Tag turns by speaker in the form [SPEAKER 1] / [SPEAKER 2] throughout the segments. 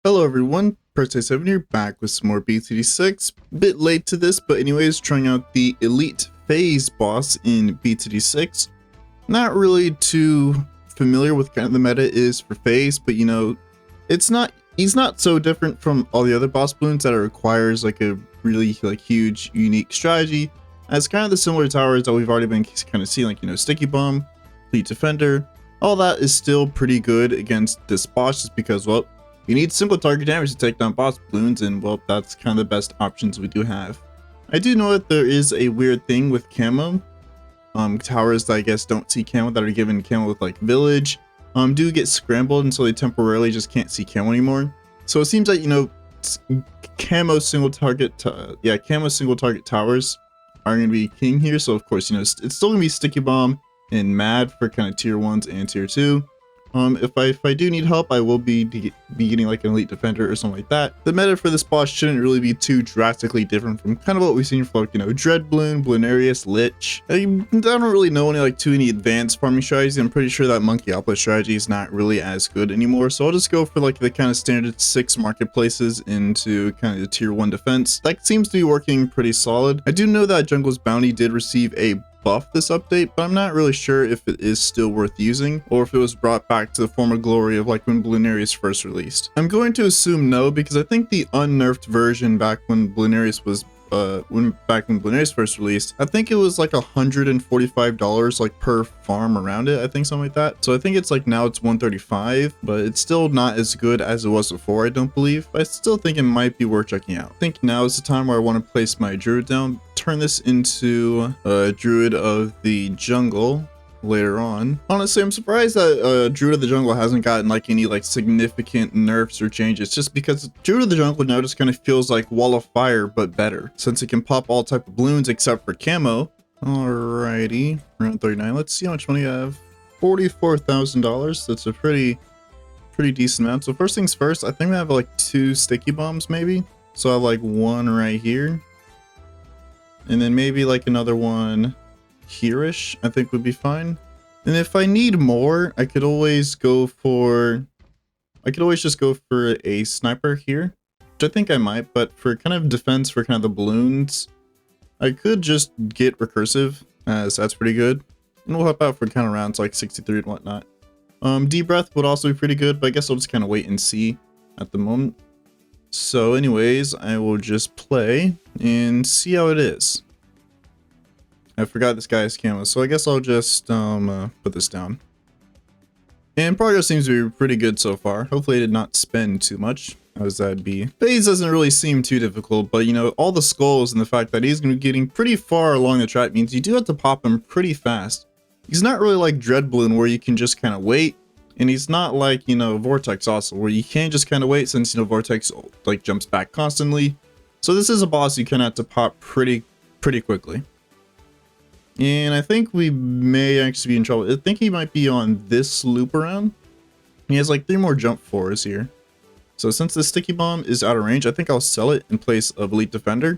[SPEAKER 1] Hello everyone, FTDZMMAY here, back with some more BTD6. Bit late to this, but anyways, trying out the Elite Phayze boss in BTD6. Not really too familiar with kind of the meta is for Phayze, but you know, he's not so different from all the other boss balloons that it requires like a really huge, unique strategy. As kind of the similar towers that we've already been kind of seeing, like, you know, Sticky Bomb, Fleet Defender, all that is still pretty good against this boss just because, well, you need single target damage to take down boss balloons, and well, that's kind of the best options we do have. I do know that there is a weird thing with camo. Towers that I guess don't see camo that are given camo with like village, do get scrambled, and so they temporarily just can't see camo anymore. So it seems like, you know, camo single target towers are going to be king here. So of course, you know, it's still going to be Sticky Bomb and Mad for kind of tier 1s and tier 2. If I do need help, I will be getting like an Elite Defender or something like that. The meta for this boss shouldn't really be too drastically different from kind of what we've seen for, like, you know, Dread Bloon, Bloonarius, Lich. I don't really know any advanced farming strategies. I'm pretty sure that Monkey Outlet strategy is not really as good anymore. So I'll just go for like the kind of standard 6 marketplaces into kind of the tier 1 defense. That seems to be working pretty solid. I do know that Jungle's Bounty did receive a buff this update, but I'm not really sure if it is still worth using or if it was brought back to the former glory of like when Bloonarius first released. I'm going to assume no, because I think the unnerfed version back when Bloonarius was when Bloonarius first released, I think it was like $145 like per farm around it, I think, something like that. So I think it's like now it's $135, but it's still not as good as it was before, I don't believe. But I still think it might be worth checking out. I think now is the time where I want to place my druid down, turn this into a druid of the jungle later on. Honestly, I'm surprised that Druid of the Jungle hasn't gotten like any like significant nerfs or changes, just because Druid of the Jungle now just kind of feels like Wall of Fire but better, since it can pop all type of balloons except for camo. Alrighty, around 39. Let's see how much money I have. $44,000. That's a pretty decent amount. So first things first, I think I have like 2 sticky bombs maybe. So I have like one right here, and then maybe like another one here-ish, I think would be fine. And if I need more, I could always just go for a sniper here, which I think I might, but for kind of defense for kind of the balloons, I could just get recursive, as that's pretty good. And we'll help out for kind of rounds like 63 and whatnot. Deep Breath would also be pretty good, but I guess I'll just kind of wait and see at the moment. So anyways, I will just play and see how it is. I forgot this guy's camo, so I guess I'll just put this down. And progress seems to be pretty good so far. Hopefully I did not spend too much, as that'd be. Phayze doesn't really seem too difficult, but you know, all the skulls and the fact that he's going to be getting pretty far along the track means you do have to pop him pretty fast. He's not really like Dread Bloon where you can just kind of wait, and he's not like, you know, Vortex also where you can just kind of wait, since, you know, Vortex like jumps back constantly. So this is a boss you kind of have to pop pretty quickly. And I think we may actually be in trouble. I think he might be on this loop around. He has like 3 more jump 4s here. So since the Sticky Bomb is out of range, I think I'll sell it in place of Elite Defender.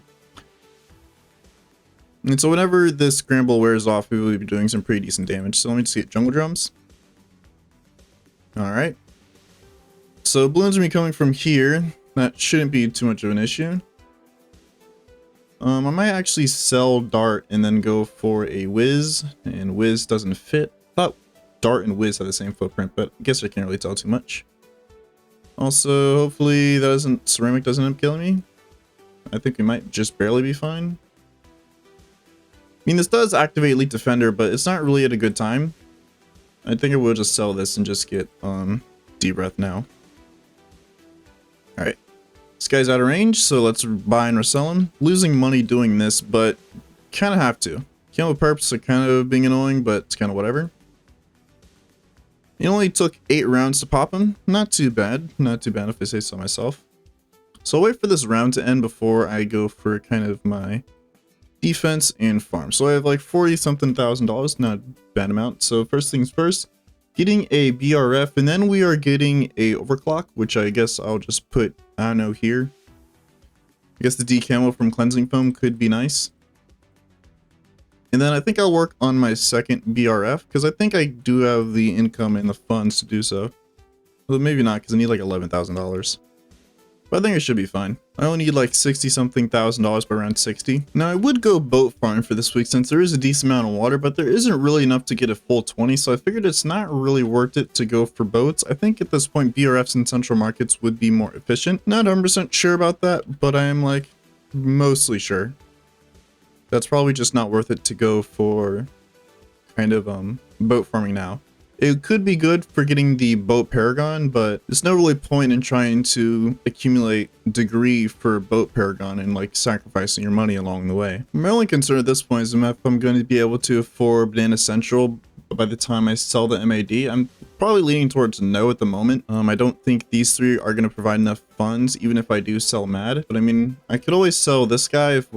[SPEAKER 1] And so whenever this scramble wears off, we will be doing some pretty decent damage. So let me just get Jungle Drums. Alright. So balloons are going to be coming from here. That shouldn't be too much of an issue. I might actually sell Dart and then go for a Whiz, and Whiz doesn't fit. I thought Dart and Whiz have the same footprint, but I guess I can't really tell too much. Also, hopefully that Ceramic doesn't end up killing me. I think we might just barely be fine. I mean, this does activate Elite Defender, but it's not really at a good time. I think I will just sell this and just get Deep Breath now. Alright. This guy's out of range, so let's buy and resell him. Losing money doing this, but kind of have to. Camo perps are kind of being annoying, but it's kind of whatever. It only took 8 rounds to pop him. Not too bad. Not too bad if I say so myself. So I'll wait for this round to end before I go for kind of my defense and farm. So I have like $40-something thousand, not a bad amount. So first things first, getting a BRF, and then we are getting a overclock, which I guess I'll just put, I don't know, here. I guess the decamo from Cleansing Foam could be nice. And then I think I'll work on my second BRF, because I think I do have the income and the funds to do so. Well, maybe not, because I need like $11,000. But I think it should be fine. I only need like 60 something thousand dollars by around 60. Now I would go boat farm for this week since there is a decent amount of water, but there isn't really enough to get a full 20. So I figured it's not really worth it to go for boats. I think at this point BRFs in central markets would be more efficient. Not 100% sure about that, but I am like mostly sure. That's probably just not worth it to go for kind of boat farming now. It could be good for getting the boat paragon, but there's no really point in trying to accumulate degree for boat paragon and like sacrificing your money along the way. My only concern at this point is if I'm going to be able to afford Banana Central by the time I sell the MAD. I'm probably leaning towards no at the moment. I don't think these three are going to provide enough funds, even if I do sell MAD. But I mean, I could always sell this guy if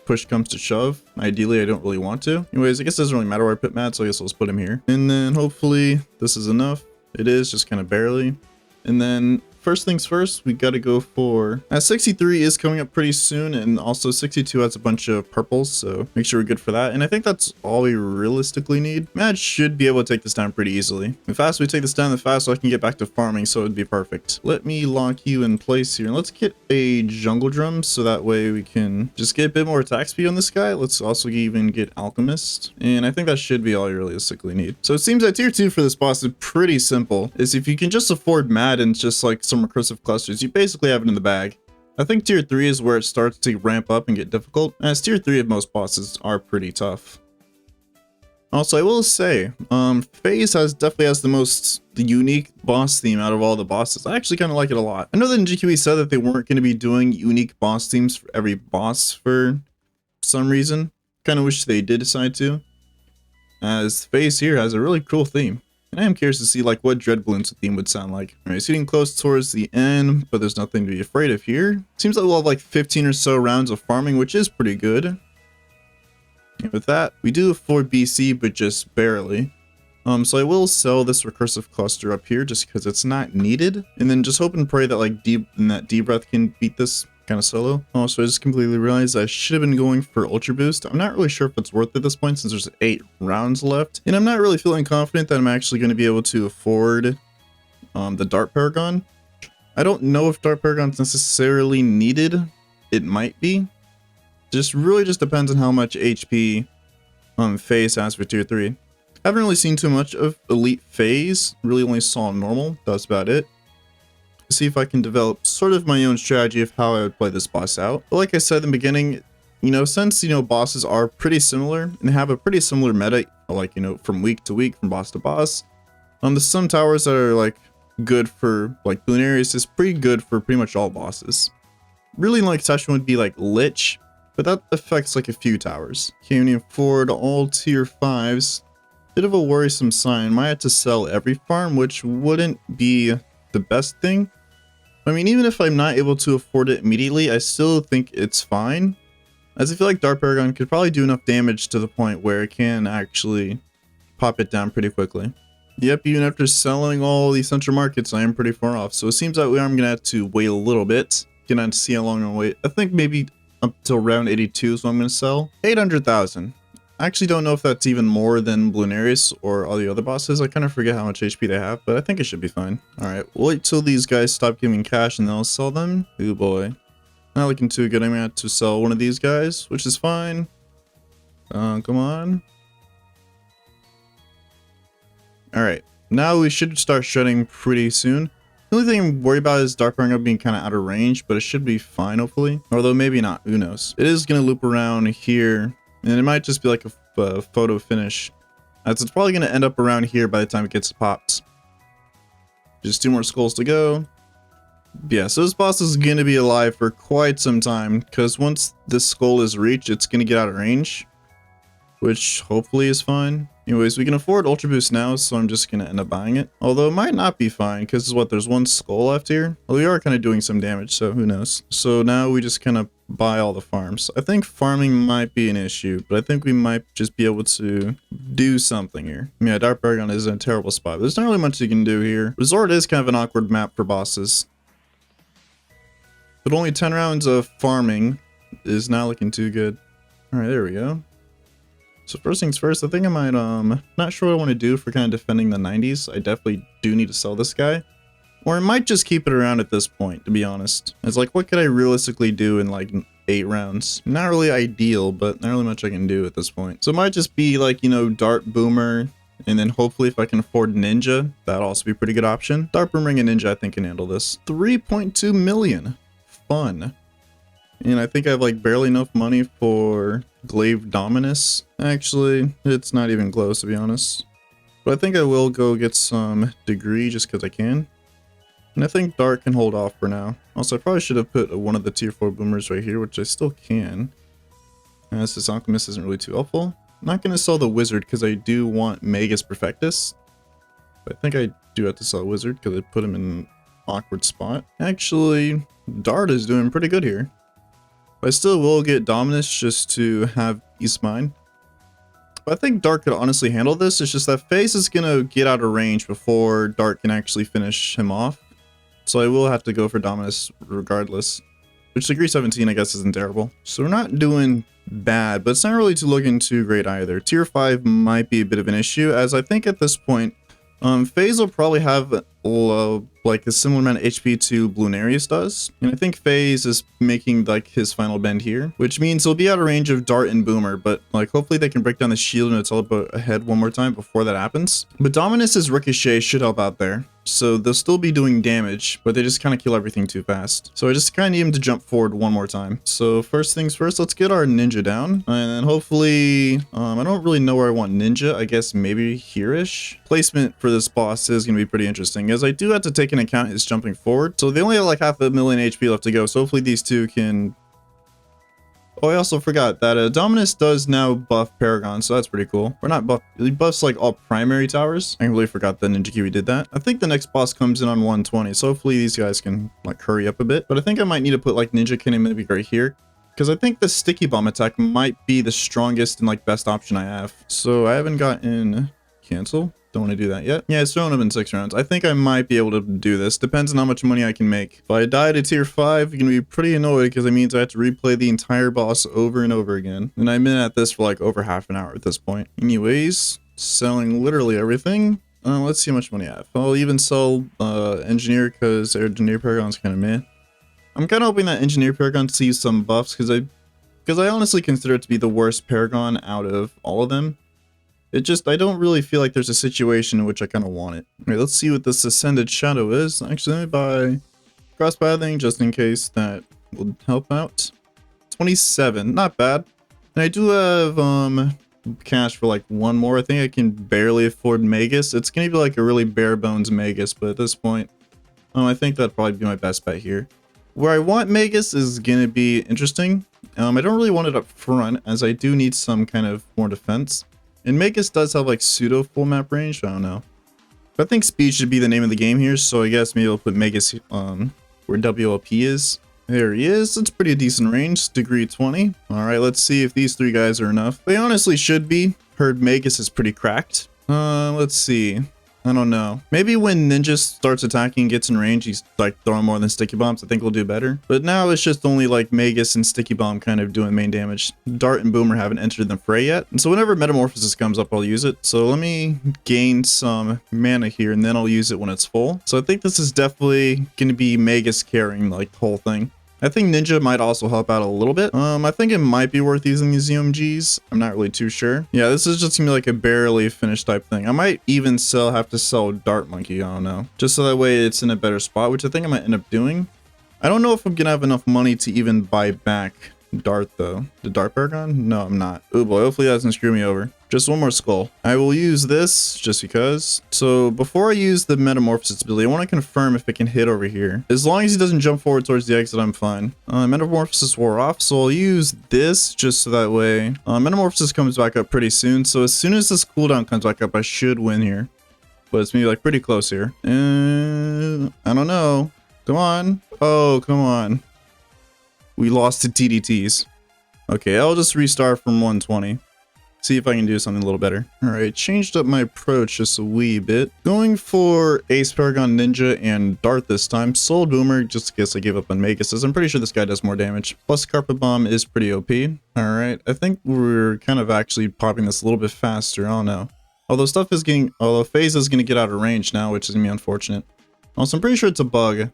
[SPEAKER 1] push comes to shove. Ideally, I don't really want to. Anyways, I guess it doesn't really matter where I put MAD, so I guess I'll just put him here. And then hopefully this is enough. It is, just kind of barely. And then first things first, we got to go for 63 is coming up pretty soon, and also 62 has a bunch of purples, so make sure we're good for that. And I think that's all we realistically need. Mad should be able to take this down pretty easily. The faster we take this down, the faster I can get back to farming, so it'd be perfect. Let me lock you in place here, and let's get a jungle drum so that way we can just get a bit more attack speed on this guy. Let's also even get alchemist, and I think that should be all you realistically need. So it seems that tier 2 for this boss is pretty simple. Is if you can just afford MAD and just like some recursive clusters, you basically have it in the bag. I think tier 3 is where it starts to ramp up and get difficult, as tier 3 of most bosses are pretty tough. Also, I will say, Phayze definitely has the unique boss theme out of all the bosses. I actually kind of like it a lot. I know that in GQE said that they weren't going to be doing unique boss themes for every boss for some reason. Kind of wish they did decide to, as Phayze here has a really cool theme. And I am curious to see like what Dread Bloons theme would sound like. Alright, it's getting close towards the end, but there's nothing to be afraid of here. Seems like we'll have like 15 or so rounds of farming, which is pretty good. And with that, we do afford BC, but just barely. So I will sell this recursive cluster up here just because it's not needed. And then just hope and pray that like D breath can beat this kind of solo. Also, I just completely realized I should have been going for Ultra Boost. I'm not really sure if it's worth it at this point since there's 8 rounds left. And I'm not really feeling confident that I'm actually going to be able to afford the Dart Paragon. I don't know if Dart Paragon's necessarily needed. It might be. Just really just depends on how much HP Phayze has for tier 3. I haven't really seen too much of Elite Phayze. Really only saw normal. That's about it. See if I can develop sort of my own strategy of how I would play this boss out. But like I said in the beginning, you know, since, you know, bosses are pretty similar and have a pretty similar meta, like, you know, from week to week, from boss to boss, there's some towers that are like good for like Bloonarius is pretty good for pretty much all bosses. Really like Session would be like Lich, but that affects like a few towers. Can't even afford all tier 5s. Bit of a worrisome sign. Might have to sell every farm, which wouldn't be the best thing. I mean, even if I'm not able to afford it immediately, I still think it's fine, as I feel like Dart Paragon could probably do enough damage to the point where it can actually pop it down pretty quickly. Yep, even after selling all these central markets, I am pretty far off, so it seems like I'm gonna have to wait a little bit. Gonna see how long I'll wait. I think maybe up till round 82 is what I'm gonna sell. 800,000. I actually don't know if that's even more than Bloonarius or all the other bosses. I kind of forget how much HP they have, but I think it should be fine. Alright, we'll wait till these guys stop giving cash and then I'll sell them. Ooh boy. Not looking too good. I'm gonna have to sell one of these guys, which is fine. Come on. Alright, now we should start shredding pretty soon. The only thing I'm worried about is Dark Paragon being kind of out of range, but it should be fine hopefully. Although maybe not, who knows. It is gonna loop around here. And it might just be like a photo finish, as it's probably going to end up around here by the time it gets popped. Just 2 more skulls to go. Yeah, so this boss is going to be alive for quite some time, because once this skull is reached, it's going to get out of range, which hopefully is fine. Anyways, we can afford Ultra Boost now, so I'm just going to end up buying it. Although it might not be fine, because there's 1 skull left here. Well, we are kind of doing some damage, so who knows. So now we just kind of buy all the farms. I think farming might be an issue, but I think we might just be able to do something here. Yeah, Dark Paragon is in a terrible spot. There's not really much you can do here. Resort is kind of an awkward map for bosses. But only 10 rounds of farming is not looking too good. Alright, there we go. So first things first, I think I might, not sure what I want to do for kind of defending the 90s. I definitely do need to sell this guy. Or I might just keep it around at this point, to be honest. It's like, what could I realistically do in like 8 rounds? Not really ideal, but not really much I can do at this point. So it might just be like, you know, Dart, Boomer, and then hopefully if I can afford Ninja, that'd also be a pretty good option. Dart, Boomerang, and Ninja I think can handle this. 3.2 million. Fun. And I think I have like barely enough money for Glaive Dominus. Actually, it's not even close to be honest. But I think I will go get some Degree just because I can. And I think Dart can hold off for now. Also, I probably should have put one of the tier 4 boomers right here, which I still can. This Alchemist isn't really too helpful. I'm not going to sell the Wizard because I do want Magus Perfectus. But I think I do have to sell a Wizard because I put him in an awkward spot. Actually, Dart is doing pretty good here. But I still will get Dominus just to have peace of mind. But I think Dart could honestly handle this. It's just that Phayze is going to get out of range before Dart can actually finish him off. So I will have to go for Dominus regardless. Which degree 17 I guess isn't terrible. So we're not doing bad, but it's not really looking too great either. Tier 5 might be a bit of an issue, as I think at this point, Phayze will probably have like a similar amount of HP to Bloonarius does. And I think Phayze is making like his final bend here, which means he'll be out of range of Dart and Boomer, but like hopefully they can break down the shield and teleport ahead one more time before that happens. But Dominus's Ricochet should help out there. So they'll still be doing damage, but they just kind of kill everything too fast. So I just kind of need him to jump forward one more time. So first things first, let's get our Ninja down. And then hopefully, I don't really know where I want Ninja. I guess maybe here-ish. Placement for this boss is going to be pretty interesting, as I do have to take into account his jumping forward. So they only have like 500,000 HP left to go. So hopefully these two can... Oh, I also forgot that Dominus does now buff Paragon, so that's pretty cool. Or not buff, he buffs like all primary towers. I completely forgot that Ninja Kiwi did that. I think the next boss comes in on 120, so hopefully these guys can like hurry up a bit. But I think I might need to put like Ninja Cannon maybe right here, because I think the Sticky Bomb attack might be the strongest and like best option I have. So I haven't gotten cancel. Don't want to do that yet. Yeah, it's throwing them in 6 rounds. I think I might be able to do this. Depends on how much money I can make. If I die to tier 5, you're going to be pretty annoyed because it means I have to replay the entire boss over and over again. And I've been at this for like over half an hour at this point. Anyways, selling literally everything. Let's see how much money I have. I'll even sell Engineer because Engineer Paragon's kind of meh. I'm kind of hoping that Engineer Paragon sees some buffs because I honestly consider it to be the worst Paragon out of all of them. I don't really feel like there's a situation in which I kind of want it. Alright, let's see what this Ascended Shadow is. Actually, let me buy cross-pathing just in case that will help out. 27, not bad. And I do have cash for like one more. I think I can barely afford Magus. It's gonna be like a really bare bones Magus, but at this point, I think that'd probably be my best bet here. Where I want Magus is gonna be interesting. I don't really want it up front, as I do need some kind of more defense. And Magus does have like pseudo full map range, I don't know. But I think speed should be the name of the game here, so I guess maybe I'll put Magus where WLP is. There he is. That's pretty decent range, degree 20. Alright, let's see if these 3 guys are enough. They honestly should be. Heard Magus is pretty cracked. Let's see. I don't know. Maybe when Ninja starts attacking and gets in range, he's like throwing more than Sticky Bombs. I think we'll do better. But now it's just only like Magus and Sticky Bomb kind of doing main damage. Dart and Boomer haven't entered the fray yet. And so whenever Metamorphosis comes up, I'll use it. So let me gain some mana here and then I'll use it when it's full. So I think this is definitely going to be Magus carrying like the whole thing. I think Ninja might also help out a little bit. I think it might be worth using these UMGs. I'm not really too sure. Yeah, this is just gonna be like a barely finished type thing. I might even have to sell Dart Monkey, I don't know. Just so that way it's in a better spot, which I think I might end up doing. I don't know if I'm gonna have enough money to even buy back Dart though. The Dart Paragon? No, I'm not. Oh boy, hopefully that doesn't screw me over. Just one more skull. I will use this just because. So before I use the Metamorphosis ability, I want to confirm if it can hit over here. As long as he doesn't jump forward towards the exit, I'm fine. Metamorphosis wore off, so I'll use this just so that way. Metamorphosis comes back up pretty soon, so as soon as this cooldown comes back up, I should win here. But it's maybe like pretty close here. I don't know. Come on. Oh, come on. We lost to TDTs. Okay, I'll just restart from 120. See if I can do something a little better. Alright, changed up my approach just a wee bit. Going for Ace, Paragon, Ninja, and Dart this time. Sold Boomer, just in case I gave up on Magus, as I'm pretty sure this guy does more damage. Plus Carpet Bomb is pretty OP. Alright, I think we're kind of actually popping this a little bit faster, I don't know. Although Phayze is going to get out of range now, which is going to be unfortunate. Also, I'm pretty sure it's a bug.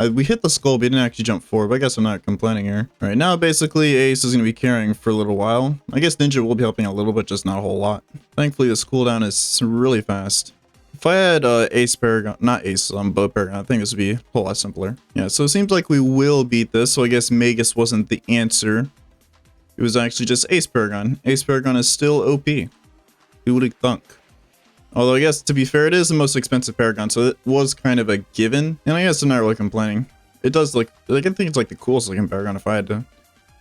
[SPEAKER 1] We hit the skull, but he didn't actually jump forward, but I guess I'm not complaining here. All right, now basically Ace is going to be carrying for a little while. I guess Ninja will be helping a little bit, just not a whole lot. Thankfully, this cooldown is really fast. If I had Ace Paragon, not Ace, Bow Paragon, I think this would be a whole lot simpler. Yeah, so it seems like we will beat this, so I guess Magus wasn't the answer. It was actually just Ace Paragon. Ace Paragon is still OP. Who would have thunk? Although I guess, to be fair, it is the most expensive Paragon, so it was kind of a given. And I guess I'm not really complaining. It does look, like, I think it's like the coolest looking Paragon if I had to,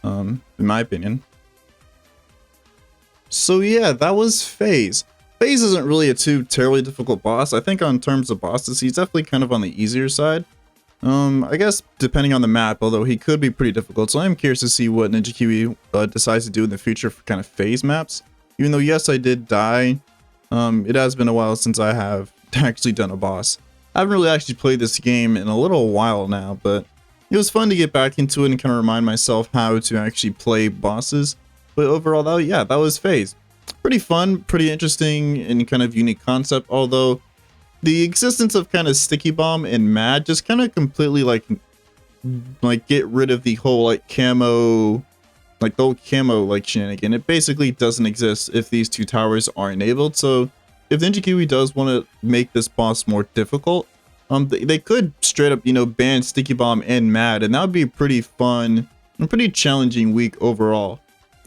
[SPEAKER 1] in my opinion. So yeah, that was Phayze. Phayze isn't really a too terribly difficult boss. I think on terms of bosses, he's definitely kind of on the easier side. I guess depending on the map, although he could be pretty difficult. So I'm curious to see what Ninja Kiwi decides to do in the future for kind of Phayze maps. Even though, yes, I did die. It has been a while since I have actually done a boss. I haven't really actually played this game in a little while now, but it was fun to get back into it and kind of remind myself how to actually play bosses. But overall, though, yeah, that was Phayze. Pretty fun, pretty interesting, and kind of unique concept, although the existence of kind of Sticky Bomb and Mad just kind of completely like get rid of the whole like camo, like the old camo like shenanigan. It basically doesn't exist if these two towers are enabled. So if Ninja Kiwi does want to make this boss more difficult, they could straight up, you know, ban Sticky Bomb and Mad, and that would be a pretty fun and pretty challenging week overall.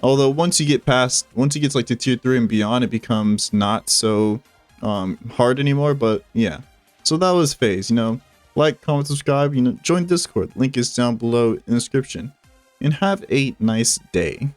[SPEAKER 1] Although once you get like to tier 3 and beyond, it becomes not so hard anymore. But yeah, so that was Phayze. You know, like, comment, subscribe, you know, join Discord, link is down below in the description, and have a nice day.